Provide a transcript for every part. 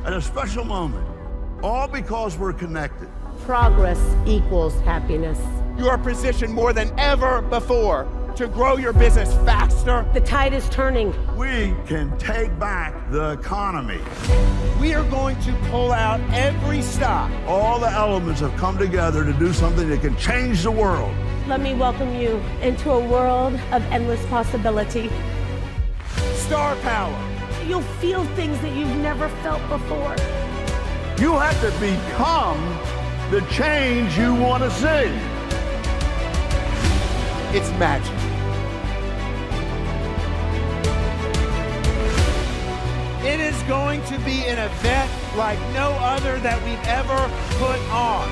at a special moment, all because we're connected. Progress equals happiness. You are positioned more than ever before to grow your business faster. The tide is turning. We can take back the economy. We are going to pull out every stop. All the elements have come together to do something that can change the world. Let me welcome you into a world of endless possibility. Star power. You'll feel things that you've never felt before. You have to become the change you want to see. It's magic. It is going to be an event like no other that we've ever put on.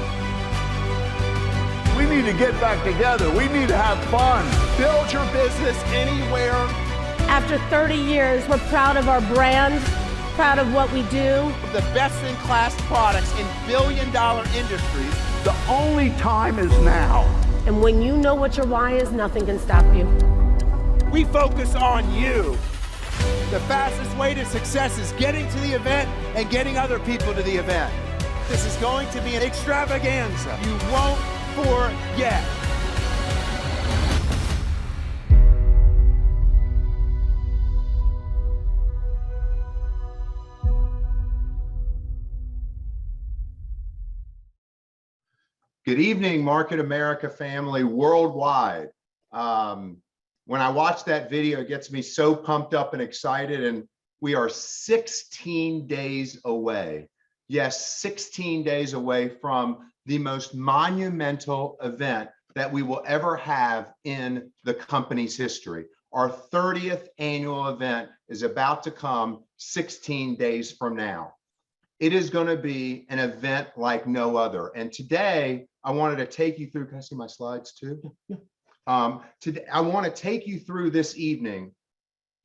We need to get back together. We need to have fun. Build your business anywhere. After 30 years, we're proud of our brand, proud of what we do. The best-in-class products in billion-dollar industries. The only time is now. And when you know what your why is, nothing can stop you. We focus on you. The fastest way to success is getting to the event and getting other people to the event. This is going to be an extravaganza. You won't forget. Good evening, Market America family worldwide. When I watch that video, it gets me so pumped up and excited, and we are 16 days away. Yes, 16 days away from the most monumental event that we will ever have in the company's history. Our 30th annual event is about to come 16 days from now. It is going to be an event like no other. And today, I wanted to take you through, can I see my slides too? Yeah. Today, I want to take you through this evening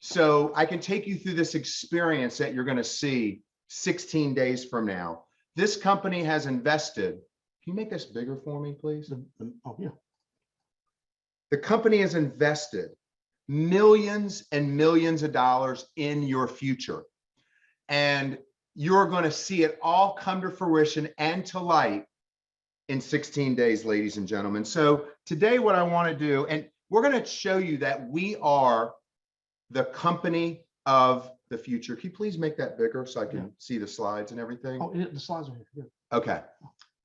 so I can take you through this experience that you're going to see 16 days from now. This company has invested. Can you make this bigger for me, please? Oh, yeah. The company has invested millions and millions of dollars in your future. And you're going to see it all come to fruition and to light in 16 days, ladies and gentlemen. So today what I want to do, and we're going to show you that we are the company of the future. Can you please make that bigger so I can see the slides and everything? Oh, the slides are here. Yeah. Okay,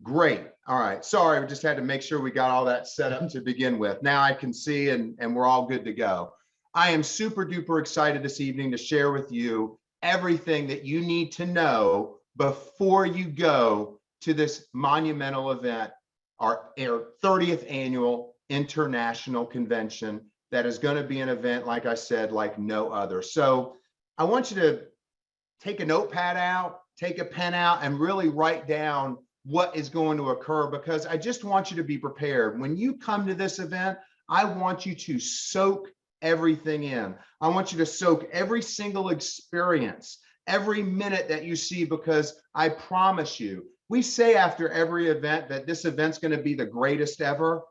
great. All right. Sorry, we just had to make sure we got all that set up to begin with. Now I can see and we're all good to go. I am super duper excited this evening to share with you everything that you need to know before you go to this monumental event, our 30th annual international convention that is going to be an event, like I said, like no other. So I want you to take a notepad out, take a pen out, and really write down what is going to occur, because I just want you to be prepared. When you come to this event, I want you to soak everything in. I want you to soak every single experience, every minute that you see, because I promise you, we say after every event that this event's going to be the greatest ever.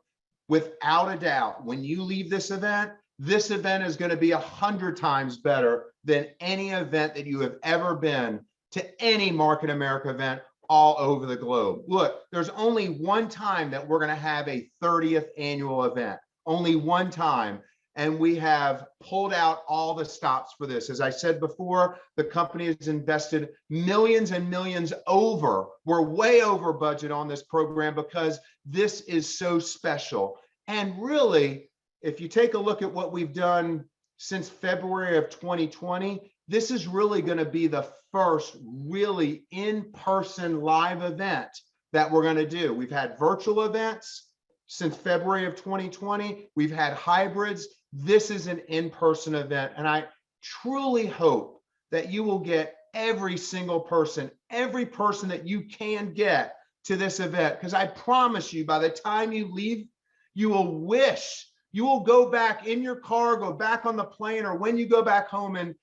Without a doubt, when you leave this event is going to be 100 times better than any event that you have ever been to, any Market America event all over the globe. Look, there's only one time that we're going to have a 30th annual event, only one time. And we have pulled out all the stops for this. As I said before, the company has invested millions and millions over. We're way over budget on this program because this is so special. And really, if you take a look at what we've done since February of 2020, this is really going to be the first really in-person live event that we're going to do. We've had virtual events since February of 2020. We've had hybrids. This is an in-person event, and I truly hope that you will get every single person, every person that you can get to this event, because I promise you, by the time you leave, you will wish, you will go back in your car, go back on the plane, or when you go back home, and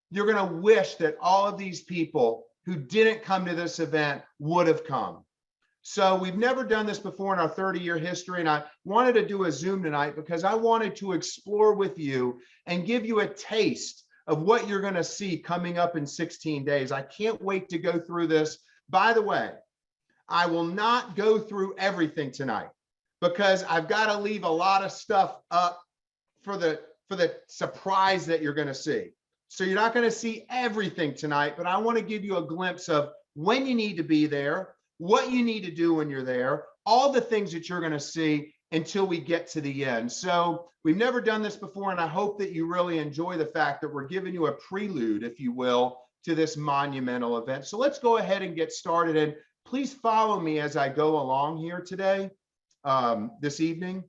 you're going to wish that all of these people who didn't come to this event would have come. So we've never done this before in our 30-year history, and I wanted to do a Zoom tonight because I wanted to explore with you and give you a taste of what you're going to see coming up in 16 days. I can't wait to go through this. By the way, I will not go through everything tonight because I've got to leave a lot of stuff up for the surprise that you're going to see. So you're not going to see everything tonight, but I want to give you a glimpse of when you need to be there, what you need to do when you're there, all the things that you're going to see until we get to the end. So we've never done this before, and I hope that you really enjoy the fact that we're giving you a prelude, if you will, to this monumental event. So let's go ahead and get started, and please follow me as I go along here today, this evening.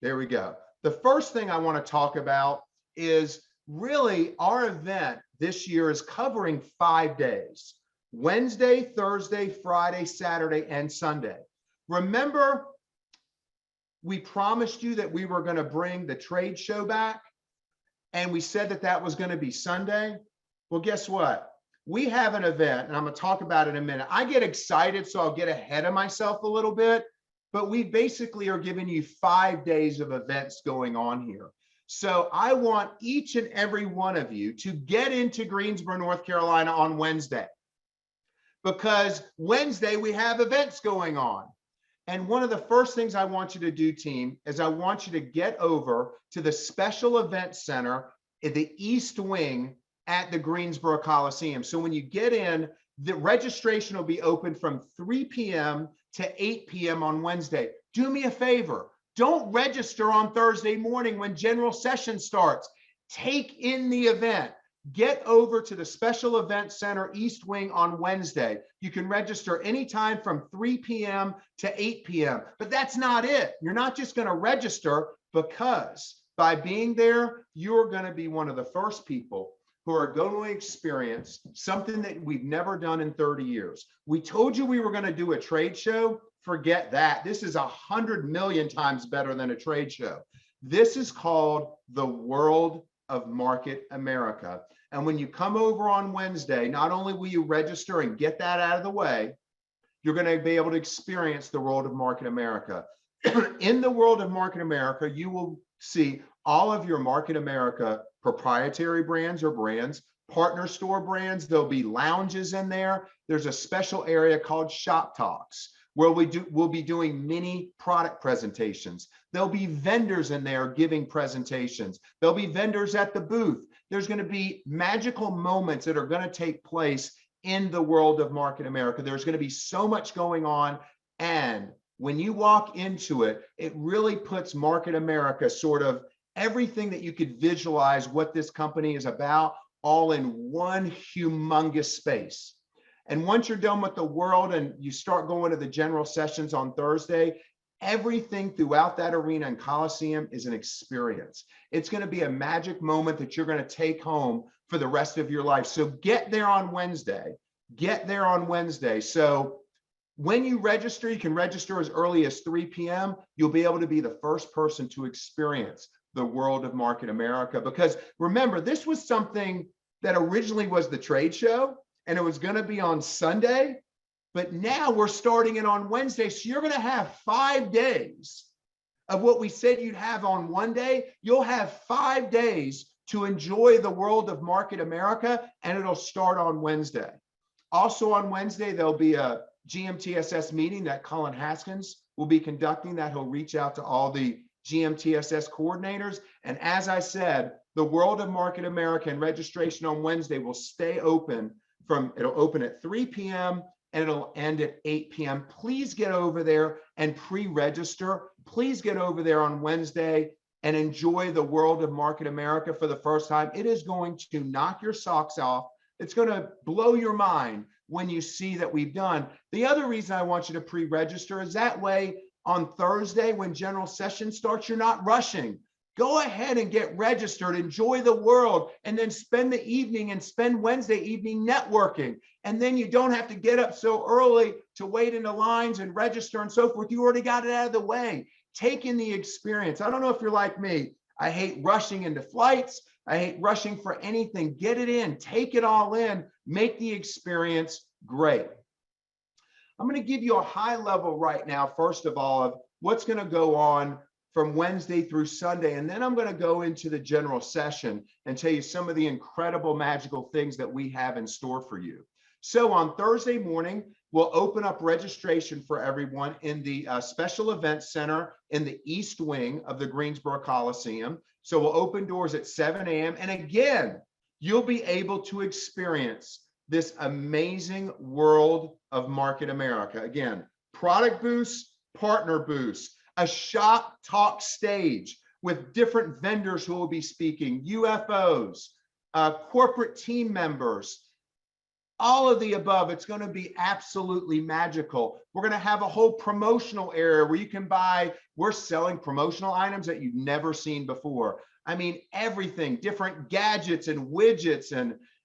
There we go. The first thing I want to talk about is really our event this year is covering 5 days: Wednesday, Thursday, Friday, Saturday, and Sunday. Remember, we promised you that we were going to bring the trade show back, and we said that that was going to be Sunday. Well, guess what? We have an event, and I'm going to talk about it in a minute. I get excited, so I'll get ahead of myself a little bit, but we basically are giving you 5 days of events going on here. So I want each and every one of you to get into Greensboro, North Carolina on Wednesday, because Wednesday we have events going on. And one of the first things I want you to do, team, is I want you to get over to the Special Events Center in the East Wing at the Greensboro Coliseum. So when you get in, the registration will be open from 3 p.m. to 8 p.m. on Wednesday. Do me a favor. Don't register on Thursday morning when general session starts. Take in the event. Get over to the Special Events Center East Wing on Wednesday. You can register anytime from 3 p.m. to 8 p.m. But that's not it. You're not just going to register, because by being there, you're going to be one of the first people who are going to experience something that we've never done in 30 years. We told you we were going to do a trade show. Forget that. This is 100 million times better than a trade show. This is called the World of Market America. And when you come over on Wednesday, not only will you register and get that out of the way, you're going to be able to experience the World of Market America. In the World of Market America, you will see all of your Market America proprietary brands or brands, partner store brands. There'll be lounges in there. There's a special area called Shop Talks, where we'll be doing mini product presentations. There'll be vendors in there giving presentations. There'll be vendors at the booth. There's going to be magical moments that are going to take place in the World of Market America. There's going to be so much going on. And when you walk into it, it really puts Market America, sort of everything that you could visualize what this company is about, all in one humongous space. And once you're done with the world and you start going to the general sessions on Thursday, everything throughout that arena and Coliseum is an experience. It's going to be a magic moment that you're going to take home for the rest of your life. So get there on Wednesday. Get there on Wednesday. So when you register, you can register as early as 3 p.m. You'll be able to be the first person to experience the World of Market America. Because remember, this was something that originally was the trade show, and it was going to be on Sunday, but now we're starting it on Wednesday. So you're going to have 5 days of what we said you'd have on one day. You'll have 5 days to enjoy the World of Market America, and it'll start on Wednesday. Also on Wednesday, there'll be a GMTSS meeting that Colin Haskins will be conducting, that he'll reach out to all the GMTSS coordinators. And as I said, the World of Market America and registration on Wednesday will stay open it'll open at 3 p.m. and it'll end at 8 p.m. Please get over there and pre-register. Please get over there on Wednesday and enjoy the World of Market America for the first time. It is going to knock your socks off. It's going to blow your mind when you see that we've done. The other reason I want you to pre-register is that way on Thursday, when general session starts, you're not rushing. Go ahead and get registered, enjoy the world, and then spend the evening and spend Wednesday evening networking. And then you don't have to get up so early to wait in the lines and register and so forth. You already got it out of the way. Take in the experience. I don't know if you're like me. I hate rushing into flights. I hate rushing for anything. Get it in, take it all in, make the experience great. I'm going to give you a high level right now, first of all, of what's going to go on from Wednesday through Sunday. And then I'm going to go into the general session and tell you some of the incredible magical things that we have in store for you. So on Thursday morning, we'll open up registration for everyone in the Special Events Center in the East Wing of the Greensboro Coliseum. So we'll open doors at 7 a.m. And again, you'll be able to experience this amazing world of Market America. Again, product booths, partner booths, a shop talk stage with different vendors who will be speaking, UFOs, corporate team members, all of the above. It's going to be absolutely magical. We're going to have a whole promotional area where you can buy, we're selling promotional items that you've never seen before. I mean, everything, different gadgets and widgets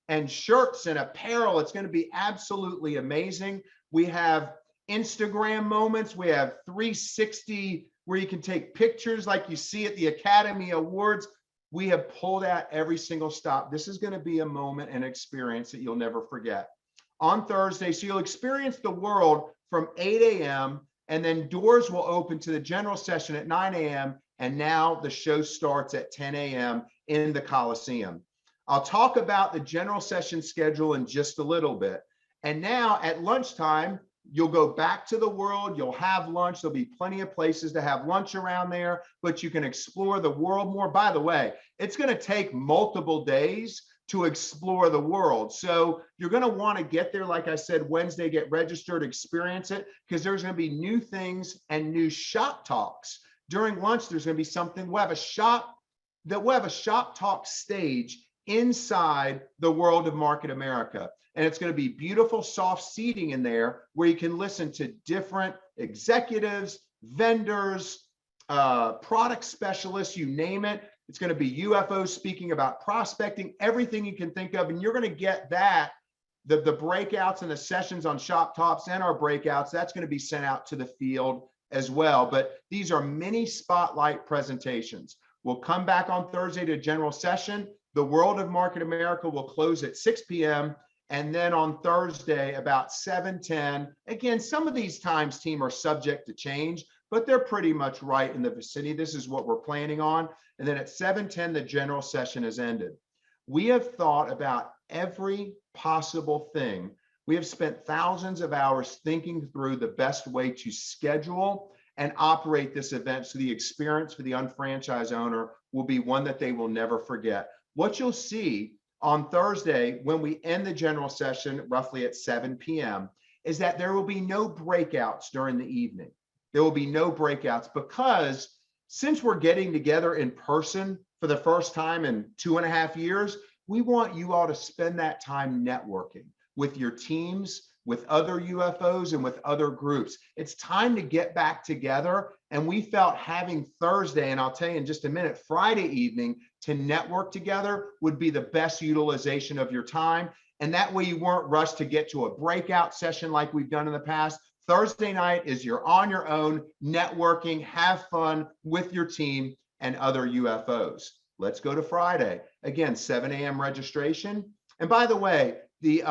and shirts and apparel. It's going to be absolutely amazing. We have Instagram moments. We have 360 where you can take pictures like you see at the Academy Awards. We have pulled out every single stop. This is going to be a moment and experience that you'll never forget. On Thursday, so you'll experience the world from 8 a.m. and then doors will open to the general session at 9 a.m. And now the show starts at 10 a.m. in the Coliseum. I'll talk about the general session schedule in just a little bit. And now at lunchtime, you'll go back to the world, you'll have lunch. There'll be plenty of places to have lunch around there, but you can explore the world more. By the way, it's going to take multiple days to explore the world. So you're going to want to get there, like I said, Wednesday, get registered, experience it, because there's going to be new things and new shop talks. During lunch, there's going to be something, we'll have a shop talk stage inside the world of Market America. And it's going to be beautiful, soft seating in there where you can listen to different executives, vendors, product specialists, you name it. It's going to be UFOs speaking about prospecting, everything you can think of. And you're going to get that, the breakouts and the sessions on Shop Talks and our breakouts, that's going to be sent out to the field as well. But these are mini spotlight presentations. We'll come back on Thursday to general session. The World of Market America will close at 6 p.m. And then on Thursday, about 7:10, again, some of these times, team, are subject to change, but they're pretty much right in the vicinity. This is what we're planning on. And then at 7:10, the general session has ended. We have thought about every possible thing. We have spent thousands of hours thinking through the best way to schedule and operate this event so the experience for the unfranchised owner will be one that they will never forget. What you'll see on Thursday, when we end the general session, roughly at 7 p.m., is that there will be no breakouts during the evening. There will be no breakouts because since we're getting together in person for the first time in 2.5 years, we want you all to spend that time networking with your teams, with other UFOs and with other groups. It's time to get back together. And we felt having Thursday, and I'll tell you in just a minute, Friday evening to network together would be the best utilization of your time. And that way you weren't rushed to get to a breakout session like we've done in the past. Thursday night is you're on your own, networking, have fun with your team and other UFOs. Let's go to Friday. Again, 7 a.m. registration. And by the way, the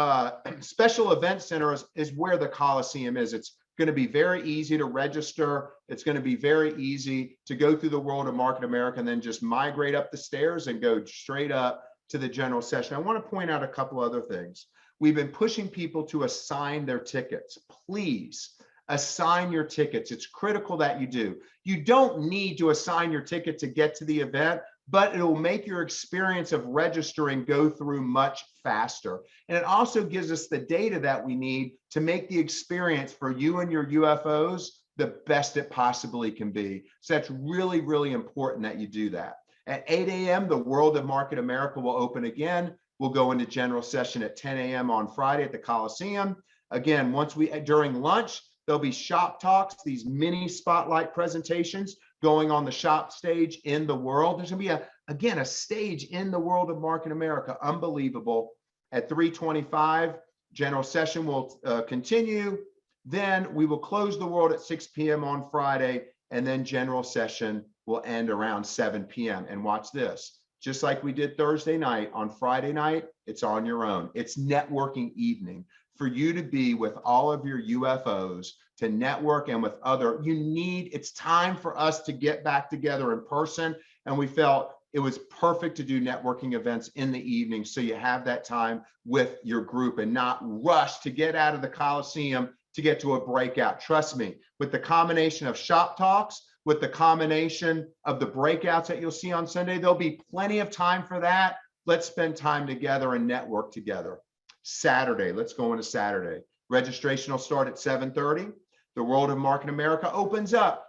Special Events Center is where the Coliseum is. It's going to be very easy to register. It's going to be very easy to go through the World of Market America and then just migrate up the stairs and go straight up to the general session. I want to point out a couple other things. We've been pushing people to assign their tickets. Please assign your tickets. It's critical that you do. You don't need to assign your ticket to get to the event, but it will make your experience of registering go through much faster. And it also gives us the data that we need to make the experience for you and your UFOs the best it possibly can be. So that's really, really important that you do that. At 8 a.m., the World of Market America will open again. We'll go into general session at 10 a.m. on Friday at the Coliseum. Again, during lunch, there'll be shop talks, these mini spotlight presentations going on the shop stage in the world. There's going to be, again, a stage in the World of Market America. Unbelievable. At 3:25, general session will continue. Then we will close the world at 6 p.m. on Friday, and then general session will end around 7 p.m. And watch this. Just like we did Thursday night, on Friday night, it's on your own. It's networking evening for you to be with all of your UFOs, to network and with other. It's time for us to get back together in person. And we felt it was perfect to do networking events in the evening, so you have that time with your group and not rush to get out of the Coliseum to get to a breakout. Trust me, with the combination of shop talks, with the combination of the breakouts that you'll see on Sunday, there'll be plenty of time for that. Let's spend time together and network together. Saturday, let's go into Saturday. Registration will start at 7:30. The World of Marc in America opens up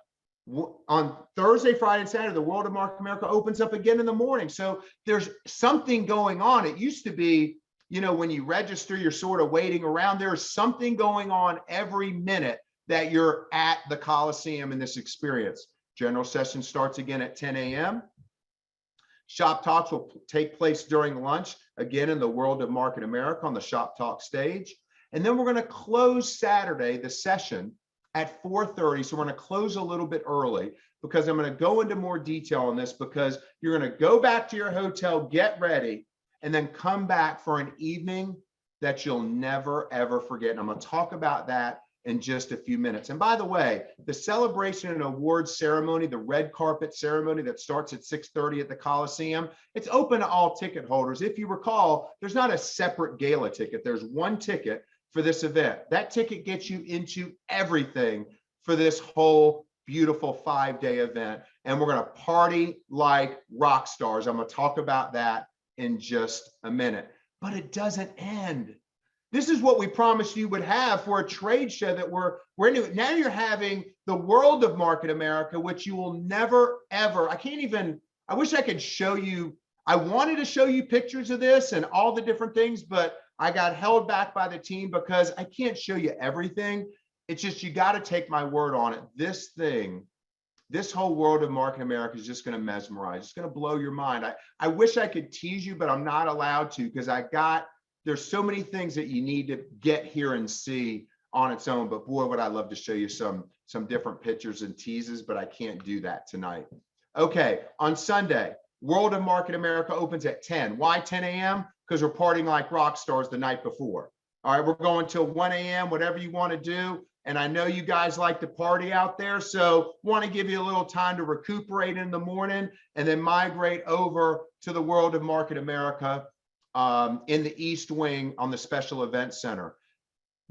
on Thursday, Friday, and Saturday. The World of Marc in America opens up again in the morning. So there's something going on. It used to be, when you register, you're sort of waiting around. There's something going on every minute that you're at the Coliseum in this experience. General session starts again at 10 a.m. Shop talks will take place during lunch, again in the World of Marc in America on the Shop Talk stage. And then we're going to close Saturday, the session, at 4:30. So we're going to close a little bit early because I'm going to go into more detail on this, because you're going to go back to your hotel, get ready, and then come back for an evening that you'll never, ever forget. And I'm going to talk about that in just a few minutes. And by the way, the celebration and awards ceremony, the red carpet ceremony that starts at 6:30 at the Coliseum, it's open to all ticket holders. If you recall, there's not a separate gala ticket. There's one ticket for this event. That ticket gets you into everything for this whole beautiful 5-day event. And we're going to party like rock stars. I'm going to talk about that in just a minute. But it doesn't end. This is what we promised you would have for a trade show that we're into. Now you're having the World of Marc in America, which you will never, ever, I wish I could show you. I wanted to show you pictures of this and all the different things, but I got held back by the team because I can't show you everything. It's just, you got to take my word on it. This whole World of Marc in America is just going to mesmerize. It's going to blow your mind. I wish I could tease you, but I'm not allowed to, because there's so many things that you need to get here and see on its own. But boy, would I love to show you some different pictures and teases, but I can't do that tonight. Okay, on Sunday, World of Marc in America opens at 10. Why 10 a.m.? Because we're partying like rock stars the night before. All right, we're going till 1 a.m., whatever you want to do. And I know you guys like to party out there, so want to give you a little time to recuperate in the morning and then migrate over to the World of Marc in America in the East Wing on the Special Events Center.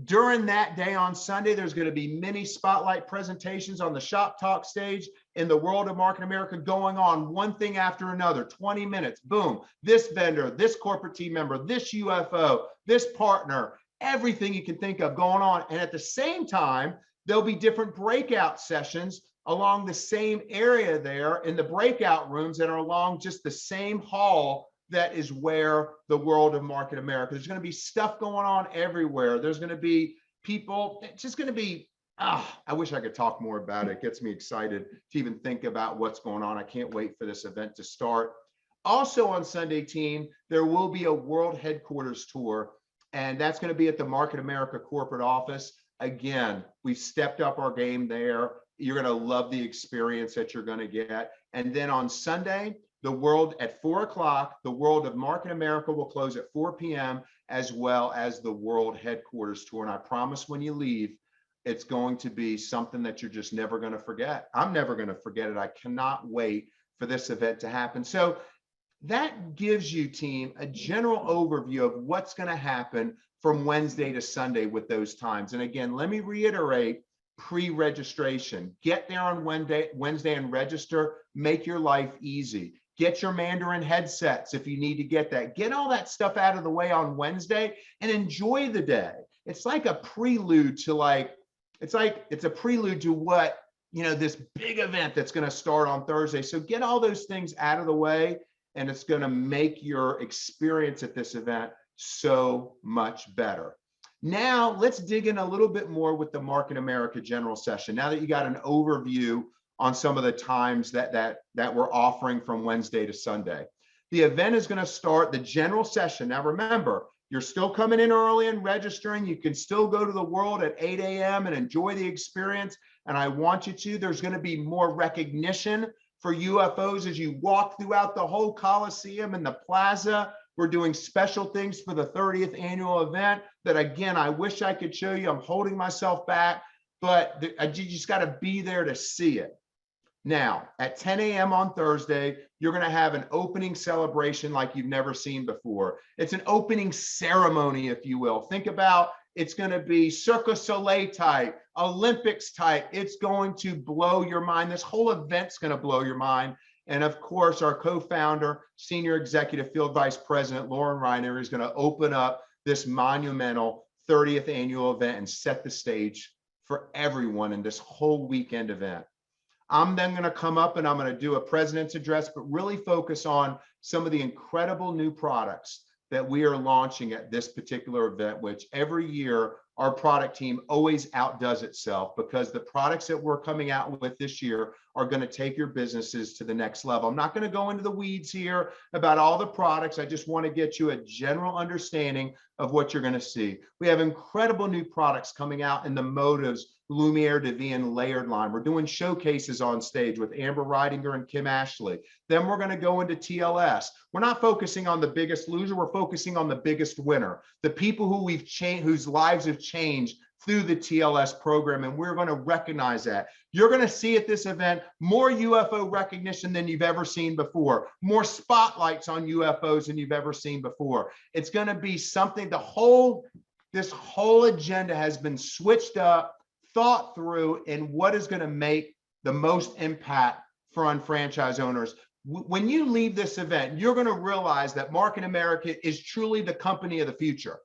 During that day on Sunday, there's going to be many spotlight presentations on the Shop Talk stage in the World of Marc in America, going on one thing after another, 20 minutes, boom, this vendor, this corporate team member, this UFO, this partner, everything you can think of going on. And at the same time, there'll be different breakout sessions along the same area there in the breakout rooms that are along just the same hall that is where the World of Marc in America. There's going to be stuff going on everywhere. There's going to be people. It's just going to be, I wish I could talk more about it. It gets me excited to even think about what's going on. I can't wait for this event to start. Also on Sunday, team, there will be a world headquarters tour, and that's going to be at the Marc in America corporate office. Again, we've stepped up our game there. You're going to love the experience that you're going to get. And then on Sunday, the world at 4 o'clock, the World of Marc in America will close at 4 p.m., as well as the world headquarters tour. And I promise when you leave, it's going to be something that you're just never going to forget. I'm never going to forget it. I cannot wait for this event to happen. So that gives you, team, a general overview of what's going to happen from Wednesday to Sunday with those times. And again, let me reiterate, pre-registration. Get there on Wednesday and register. Make your life easy. Get your Mandarin headsets if you need to get that. Get all that stuff out of the way on Wednesday and enjoy the day. It's like a prelude to it's a prelude to what, this big event that's going to start on Thursday. So get all those things out of the way, and it's going to make your experience at this event so much better. Now let's dig in a little bit more with the Marc in America general session. Now that you got an overview on some of the times that we're offering from Wednesday to Sunday. The event is going to start the general session. Now remember, you're still coming in early and registering. You can still go to the world at 8 a.m. and enjoy the experience. And I want you to. There's going to be more recognition for UFOs as you walk throughout the whole Coliseum and the plaza. We're doing special things for the 30th annual event that, again, I wish I could show you. I'm holding myself back. but you just got to be there to see it. Now, at 10 a.m. on Thursday, you're going to have an opening celebration like you've never seen before. It's an opening ceremony, if you will. Think about it's going to be Cirque du Soleil type, Olympics type. It's going to blow your mind. This whole event's going to blow your mind. And of course, our co-founder, Senior Executive Field Vice President, Lauren Reiner, is going to open up this monumental 30th annual event and set the stage for everyone in this whole weekend event. I'm then going to come up and I'm going to do a president's address, but really focus on some of the incredible new products that we are launching at this particular event, which every year our product team always outdoes itself, because the products that we're coming out with this year are going to take your businesses to the next level. I'm not going to go into the weeds here about all the products. I just want to get you a general understanding of what you're going to see. We have incredible new products coming out in the Motives Lumiere Devian layered line. We're doing showcases on stage with Amber Ridinger and Kim Ashley. Then we're going to go into TLS. We're not focusing on the biggest loser. We're focusing on the biggest winner, the people who we've changed, whose lives have changed through the TLS program, and we're going to recognize that. You're going to see at this event more UFO recognition than you've ever seen before, more spotlights on UFOs than you've ever seen before. It's going to be something, this whole agenda has been switched up, thought through, in what is going to make the most impact for unfranchised owners. When you leave this event, you're going to realize that Marc in America is truly the company of the future.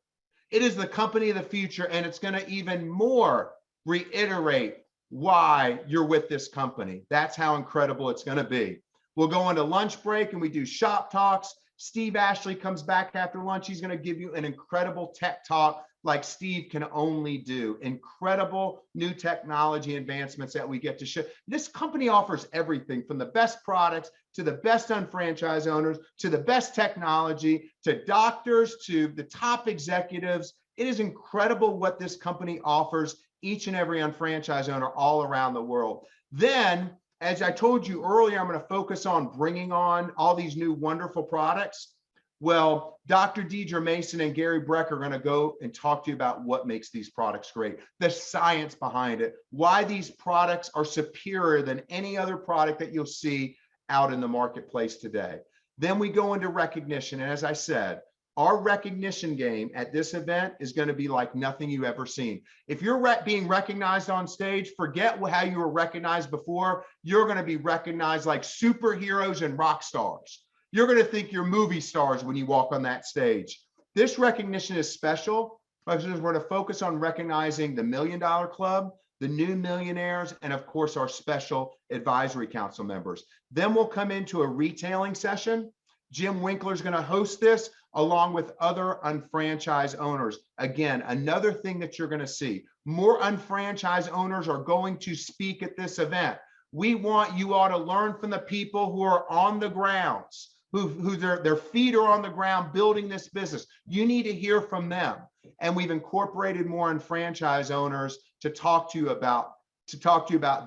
It is the company of the future, and it's going to even more reiterate why you're with this company. That's how incredible it's going to be. We'll go into lunch break and we do shop talks. Steve Ashley comes back after lunch. He's going to give you an incredible tech talk like Steve can only do. Incredible new technology advancements that we get to show. This company offers everything from the best products to the best unfranchised owners, to the best technology, to doctors, to the top executives. It is incredible what this company offers each and every unfranchised owner all around the world. Then, as I told you earlier, I'm going to focus on bringing on all these new wonderful products. Well, Dr. Deidre Mason and Gary Breck are going to go and talk to you about what makes these products great, the science behind it, why these products are superior than any other product that you'll see out in the marketplace today. Then we go into recognition. And as I said, our recognition game at this event is going to be like nothing you've ever seen. If you're being recognized on stage, forget how you were recognized before. You're going to be recognized like superheroes and rock stars. You're going to think you're movie stars when you walk on that stage. This recognition is special because we're going to focus on recognizing the $1 Million Club, the new millionaires, and of course, our special advisory council members. Then we'll come into a retailing session. Jim Winkler is going to host this along with other unfranchised owners. Again, another thing that you're going to see, more unfranchised owners are going to speak at this event. We want you all to learn from the people who are on the grounds, who their feet are on the ground building this business. You need to hear from them. And we've incorporated more unfranchised owners to talk to you about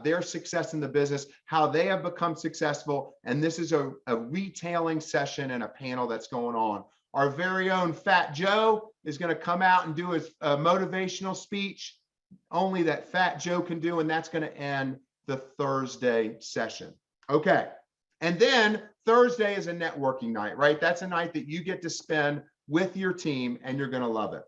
their success in the business, how they have become successful. And this is a retailing session and a panel that's going on. Our very own Fat Joe is going to come out and do his motivational speech, only that Fat Joe can do, and that's going to end the Thursday session. Okay. And then Thursday is a networking night, right? That's a night that you get to spend with your team, and you're going to love it.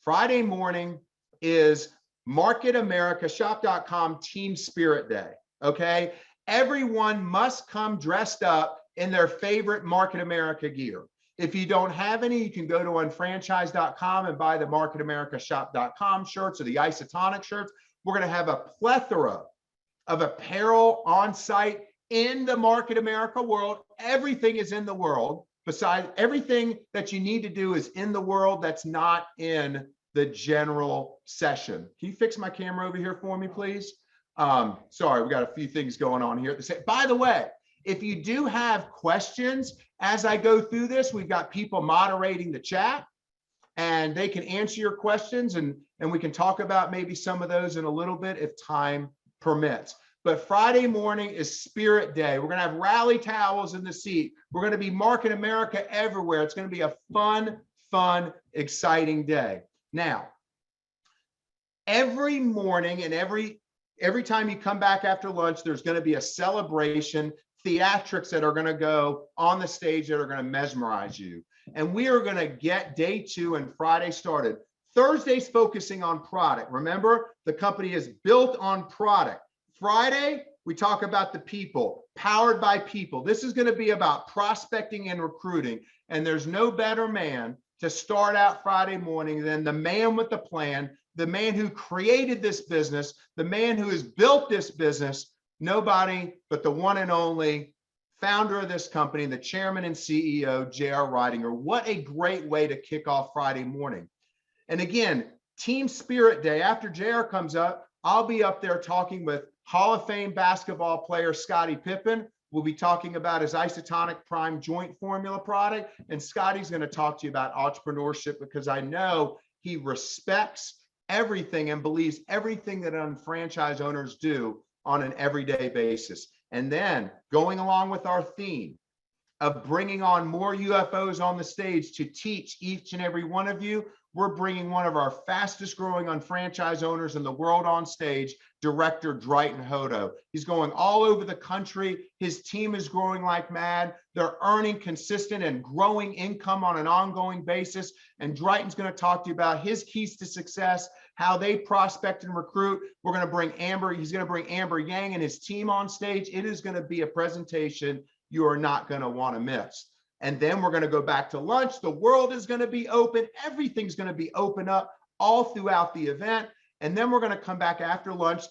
Friday morning is Market America Shop.com Team Spirit Day. Okay. Everyone must come dressed up in their favorite Market America gear. If you don't have any, you can go to unfranchise.com and buy the Market America Shop.com shirts or the Isotonic shirts. We're going to have a plethora of apparel on site in the Market America world. Everything is in the world. Besides, everything that you need to do is in the world that's not in the general session. Can you fix my camera over here for me, please? Sorry, we got a few things going on here. By the way, if you do have questions as I go through this, we've got people moderating the chat, and they can answer your questions, and we can talk about maybe some of those in a little bit if time permits. But Friday morning is Spirit Day. We're going to have rally towels in the seat. We're going to be Market America everywhere. It's going to be a fun, exciting day. Now, Every morning and every time you come back after lunch, there's going to be a celebration, theatrics that are going to go on the stage that are going to mesmerize you. And we are going to get day 2 and Friday started. Thursday's focusing on product. Remember, the company is built on product. Friday, we talk about the people, powered by people. This is going to be about prospecting and recruiting. And there's no better man to start out Friday morning than the man with the plan, the man who created this business, the man who has built this business, nobody but the one and only founder of this company, the chairman and CEO, J.R. Ridinger. What a great way to kick off Friday morning. And again, Team Spirit Day, after JR comes up, I'll be up there talking with Hall of Fame basketball player Scottie Pippen. We'll be talking about his isotonic prime joint formula product. And Scotty's going to talk to you about entrepreneurship, because I know he respects everything and believes everything that franchise owners do on an everyday basis. And then going along with our theme of bringing on more UFOs on the stage to teach each and every one of you, we're bringing one of our fastest growing unfranchised owners in the world on stage, Director Drayton Hodo. He's going all over the country. His team is growing like mad. They're earning consistent and growing income on an ongoing basis. And Drayton's going to talk to you about his keys to success, how they prospect and recruit. We're going to bring Amber. He's going to bring Amber Yang and his team on stage. It is going to be a presentation you are not going to want to miss. And then we're going to go back to lunch. The world is going to be open. Everything's going to be open up all throughout the event. And then we're going to come back after lunch,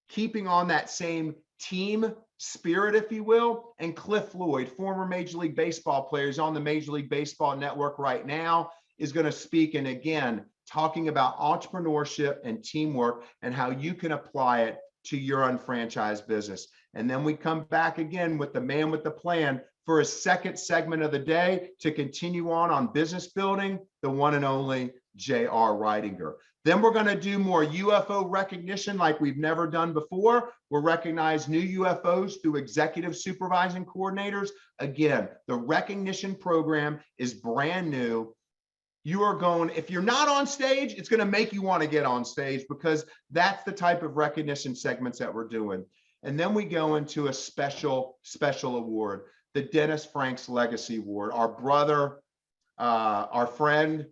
keeping on that same team spirit, if you will. And Cliff Lloyd, former Major League Baseball player, is on the Major League Baseball Network right now, is going to speak. And again, talking about entrepreneurship and teamwork and how you can apply it to your unfranchised business. And then we come back again with the man with the plan for a second segment of the day to continue on business building, the one and only J.R. Ridinger. Then we're going to do more UFO recognition like we've never done before. We'll recognize new UFOs through executive supervising coordinators. Again, the recognition program is brand new. You are going, if you're not on stage, it's going to make you want to get on stage, because that's the type of recognition segments that we're doing. And then we go into a special award, the Dennis Franks Legacy Award. Our brother, our friend,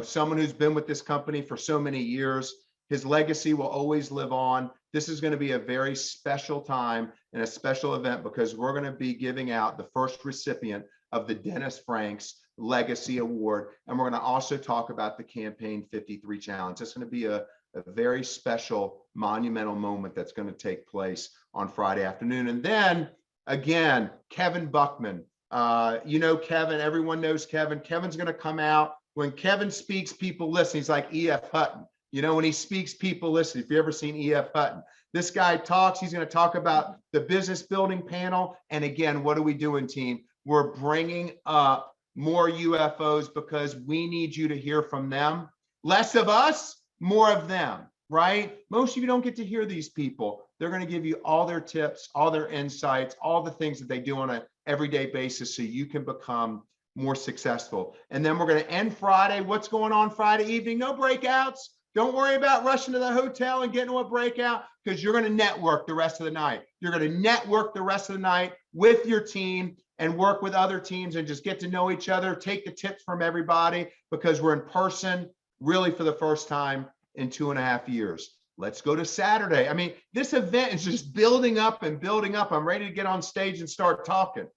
someone who's been with this company for so many years. His legacy will always live on. This is going to be a very special time and a special event, because we're going to be giving out the first recipient of the Dennis Franks Legacy Award. And we're going to also talk about the Campaign 53 Challenge. It's going to be a very special, monumental moment that's going to take place on Friday afternoon. And then again, Kevin Buckman, Kevin, everyone knows Kevin. Kevin's going to come out. When Kevin speaks, people listen. He's like E.F. Hutton. When he speaks, people listen. If you've ever seen E.F. Hutton, this guy talks. He's going to talk about the business building panel. And again, what are we doing, team? We're bringing up more UFOs because we need you to hear from them. Less of us, more of them, right? Most of you don't get to hear these people. They're going to give you all their tips, all their insights, all the things that they do on an everyday basis so you can become more successful. And then we're going to end Friday. What's going on Friday evening? No breakouts. Don't worry about rushing to the hotel and getting to a breakout, because you're going to network the rest of the night. You're going to network the rest of the night with your team and work with other teams and just get to know each other, take the tips from everybody, because we're in person really for the first time in 2.5 years. Let's go to Saturday. I mean, this event is just building up and building up. I'm ready to get on stage and start talking.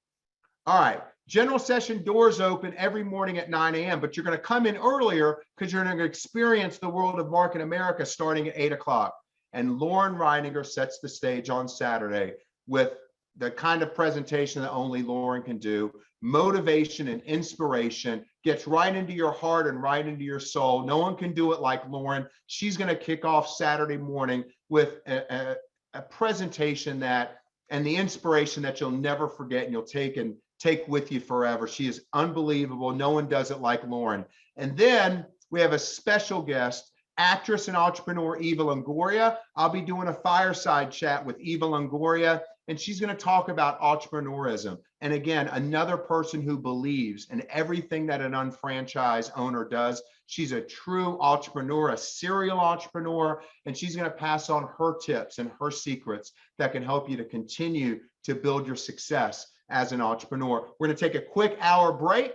All right. General session doors open every morning at 9 a.m., but you're going to come in earlier because you're going to experience the world of Marc in America starting at 8 o'clock. And Lauren Ridinger sets the stage on Saturday with the kind of presentation that only Lauren can do. Motivation and inspiration gets right into your heart and right into your soul. No one can do it like Lauren. She's going to kick off Saturday morning with a presentation and the inspiration that you'll never forget and you'll take with you forever. She is unbelievable. No one does it like Lauren. And then we have a special guest, actress and entrepreneur Eva Longoria. I'll be doing a fireside chat with Eva Longoria. and she's going to talk about entrepreneurism. And again, another person who believes in everything that an unfranchised owner does. She's a true entrepreneur, a serial entrepreneur, and she's going to pass on her tips and her secrets that can help you to continue to build your success as an entrepreneur. We're going to take a quick hour break,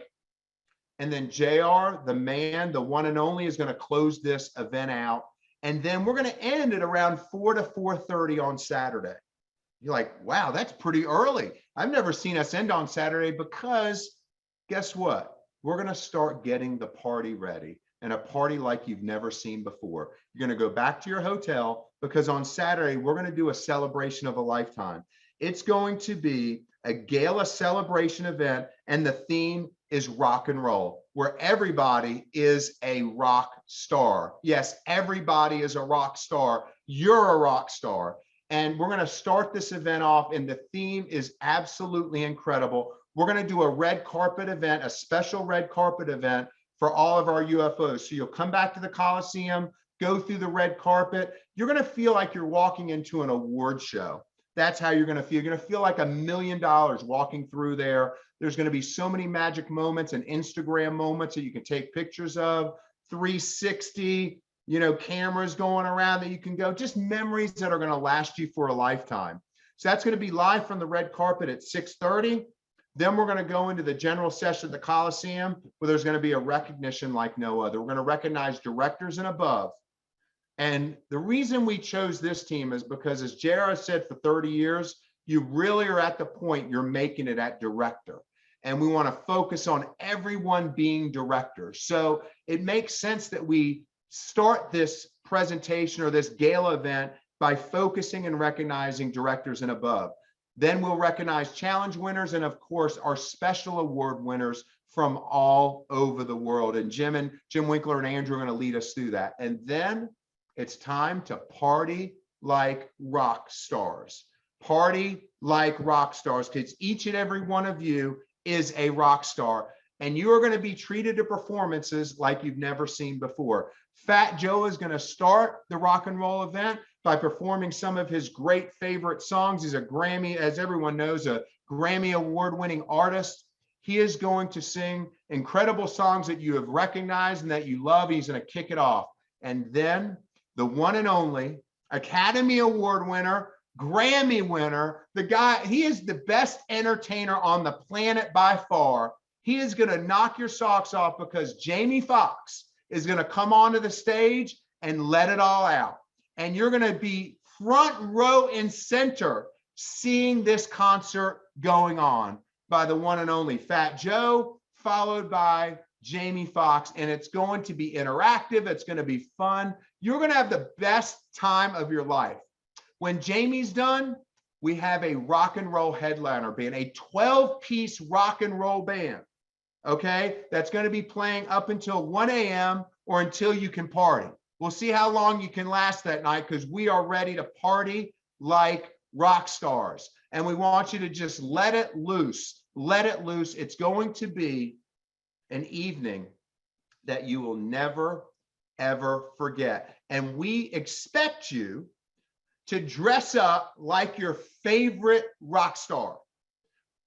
and then JR, the man, the one and only, is going to close this event out. And then we're going to end at around 4 to 4:30 on Saturday. You're like, wow, that's pretty early. I've never seen us end on Saturday, because guess what? We're going to start getting the party ready, and a party like you've never seen before. You're going to go back to your hotel, because on Saturday, we're going to do a celebration of a lifetime. It's going to be a gala celebration event, and the theme is rock and roll, where everybody is a rock star. Yes, everybody is a rock star. You're a rock star. And we're going to start this event off, and the theme is absolutely incredible. We're going to do a red carpet event, a special red carpet event for all of our UFOs. So you'll come back to the Coliseum, go through the red carpet. You're going to feel like you're walking into an award show. That's how you're going to feel. You're going to feel like $1 million walking through there. There's going to be so many magic moments and Instagram moments that you can take pictures of, 360, cameras going around that you can go, just memories that are going to last you for a lifetime. So that's going to be live from the red carpet at 6:30. Then we're going to go into the general session at the Coliseum, where there's going to be a recognition like no other. We're going to recognize directors and above. And the reason we chose this team is because, as JR said, for 30 years, you really are at the point you're making it at director. And we want to focus on everyone being directors. So it makes sense that we start this presentation or this gala event by focusing and recognizing directors and above. Then we'll recognize challenge winners and, of course, our special award winners from all over the world. And Jim Winkler and Andrew are going to lead us through that. And then it's time to party like rock stars. Party like rock stars, because each and every one of you is a rock star. And you are going to be treated to performances like you've never seen before. Fat Joe is going to start the rock and roll event by performing some of his great favorite songs. He's a Grammy, as everyone knows, a Grammy award-winning artist. He is going to sing incredible songs that you have recognized and that you love. He's going to kick it off. And then the one and only Academy Award winner, Grammy winner, the guy, he is the best entertainer on the planet by far. He is going to knock your socks off, because Jamie Foxx is going to come onto the stage and let it all out. And you're going to be front row and center seeing this concert going on by the one and only Fat Joe, followed by Jamie Foxx. And it's going to be interactive. It's going to be fun. You're going to have the best time of your life. When Jamie's done, we have a rock and roll headliner band, a 12-piece rock and roll band. Okay, that's going to be playing up until 1 a.m. or until you can party. We'll see how long you can last that night, because we are ready to party like rock stars. And we want you to just let it loose. Let it loose. It's going to be an evening that you will never, ever forget. And we expect you to dress up like your favorite rock star.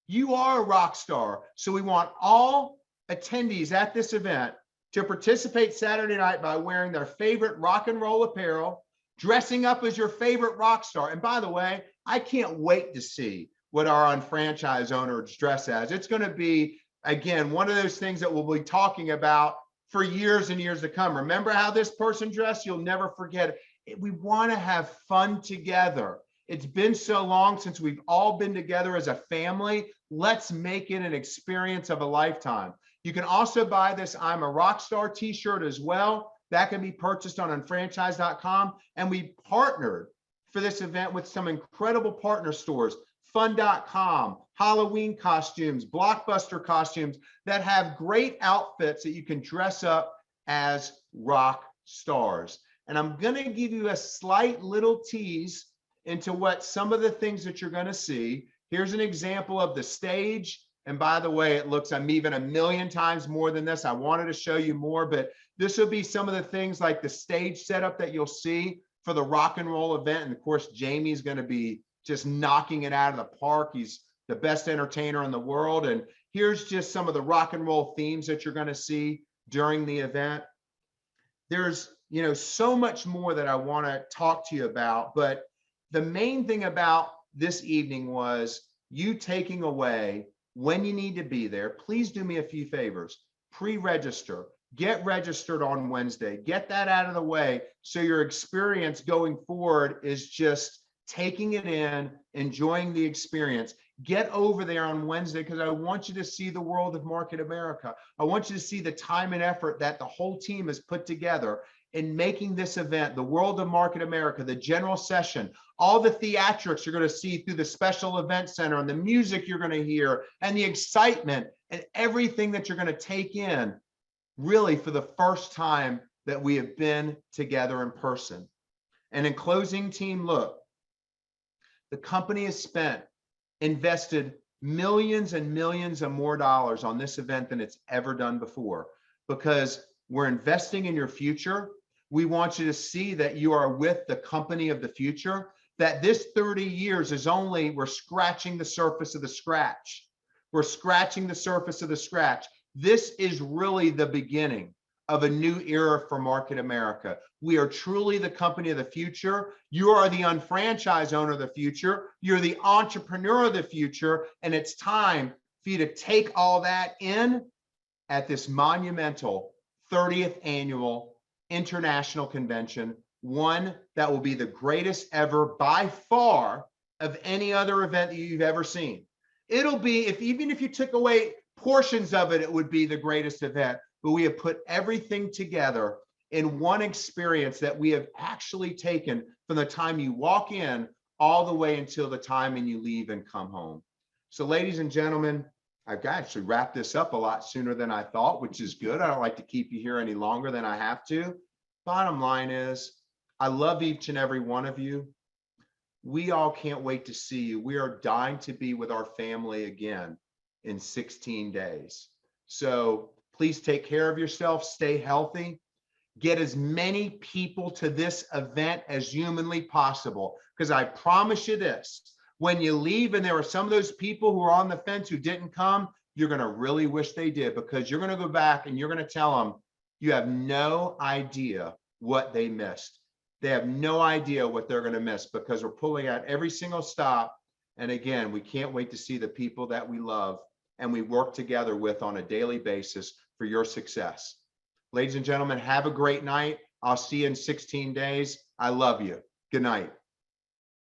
You are a rock star. So we want all attendees at this event to participate Saturday night by wearing their favorite rock and roll apparel, dressing up as your favorite rock star. And by the way, I can't wait to see what our unfranchised owners dress as. It's going to be, again, one of those things that we'll be talking about for years and years to come. Remember how this person dressed? You'll never forget it. We want to have fun together. It's been so long since we've all been together as a family. Let's make it an experience of a lifetime. You can also buy this I'm a Rockstar t-shirt as well. That can be purchased on unfranchise.com. And we partnered for this event with some incredible partner stores, fun.com, Halloween costumes, Blockbuster costumes that have great outfits that you can dress up as rock stars. And I'm going to give you a slight little tease into what some of the things that you're going to see. Here's an example of the stage. And by the way, it looks, I'm even 1,000,000 times more than this. I wanted to show you more, but this will be some of the things like the stage setup that you'll see for the rock and roll event. And of course, Jamie's going to be just knocking it out of the park. He's the best entertainer in the world. And here's just some of the rock and roll themes that you're going to see during the event. There's, so much more that I want to talk to you about, but the main thing about this evening was you taking away when you need to be there. Please do me a few favors. Pre-register, get registered on Wednesday, get that out of the way so your experience going forward is just taking it in, enjoying the experience. Get over there on Wednesday because I want you to see the world of Market America. I want you to see the time and effort that the whole team has put together in making this event, the world of Market America, the general session, all the theatrics you're going to see through the special event center and the music you're going to hear and the excitement and everything that you're going to take in really for the first time that we have been together in person. And in closing, team, look, the company has invested millions and millions of more dollars on this event than it's ever done before, because we're investing in your future. We want you to see that you are with the company of the future, that this 30 years is only, we're scratching the surface of the scratch. We're scratching the surface of the scratch. This is really the beginning of a new era for Market America. We are truly the company of the future. You are the unfranchised owner of the future. You're the entrepreneur of the future. And it's time for you to take all that in at this monumental 30th annual international convention, one that will be the greatest ever by far of any other event that you've ever seen. It'll be, even if you took away portions of it, it would be the greatest event. But we have put everything together in one experience that we have actually taken from the time you walk in all the way until the time when you leave and come home. So ladies and gentlemen, I've actually wrapped this up a lot sooner than I thought, which is good. I don't like to keep you here any longer than I have to. Bottom line is, I love each and every one of you. We all can't wait to see you. We are dying to be with our family again in 16 days. So please take care of yourself, stay healthy, get as many people to this event as humanly possible. Because I promise you this, when you leave and there are some of those people who are on the fence who didn't come, you're going to really wish they did, because you're going to go back and you're going to tell them you have no idea what they missed. They have no idea what they're going to miss, because we're pulling out every single stop. And again, we can't wait to see the people that we love and we work together with on a daily basis for your success. Ladies and gentlemen, have a great night. I'll see you in 16 days. I love you. Good night.